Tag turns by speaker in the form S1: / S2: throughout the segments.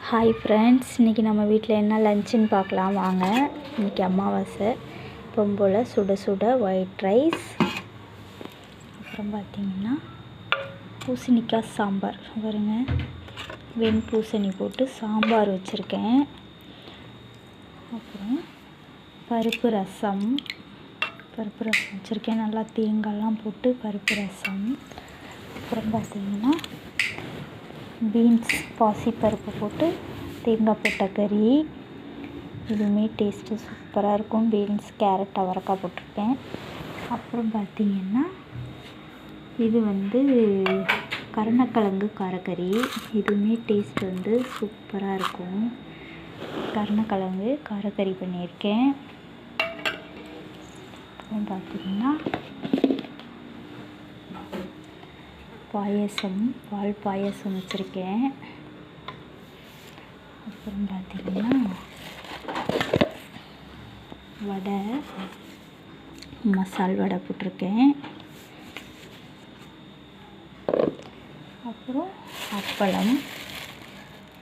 S1: Hi friends, இன்றைக்கி நம்ம வீட்டில் என்ன லஞ்சுன்னு பார்க்கலாம் வாங்க. இன்றைக்கி அமாவாசை, பொம்போல் சுட சுட ஒயிட் ரைஸ், அப்புறம் பார்த்திங்கன்னா பூசணிக்காய் சாம்பார் பாருங்க. வெண்பூசணி போட்டு சாம்பார் வச்சுருக்கேன். அப்புறம் பருப்பு ரசம் வச்சுருக்கேன். நல்லா தேங்காய்லாம் போட்டு பருப்பு ரசம். அப்புறம் பார்த்திங்கன்னா பீன்ஸ் பாசிப்பருப்பு போட்டு தேங்காய் போட்ட கறி. இதுவுமே டேஸ்ட்டு சூப்பராக இருக்கும். பீன்ஸ், கேரட், அவரைக்காய் போட்டிருக்கேன். அப்புறம் பார்த்திங்கன்னா இது கருணக்கிழங்கு காரக்கறி. இதுவுமே டேஸ்ட் சூப்பராக இருக்கும். கருணக்கிழங்கு காரக்கறி பண்ணியிருக்கேன். அப்புறம் பார்த்திங்கன்னா பாயசம், பால் பாயசம் வச்சுருக்கேன். அப்புறம் பார்த்திங்கன்னா வடை, மசால் வடை போட்டிருக்கேன். அப்புறம் அப்பளம்.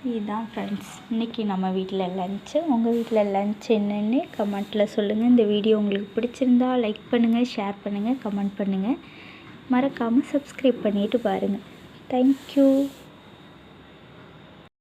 S1: இதுதான் ஃப்ரெண்ட்ஸ் இன்றைக்கி நம்ம வீட்டில் லன்ச்சு. உங்கள் வீட்டில் லன்ச் என்னென்னு கமெண்ட்டில் சொல்லுங்கள். இந்த வீடியோ உங்களுக்கு பிடிச்சிருந்தா லைக் பண்ணுங்கள், ஷேர் பண்ணுங்கள், கமெண்ட் பண்ணுங்கள். மறக்காமல் சப்ஸ்கிரைப் பண்ணிவிட்டு பாருங்கள். தேங்க்யூ.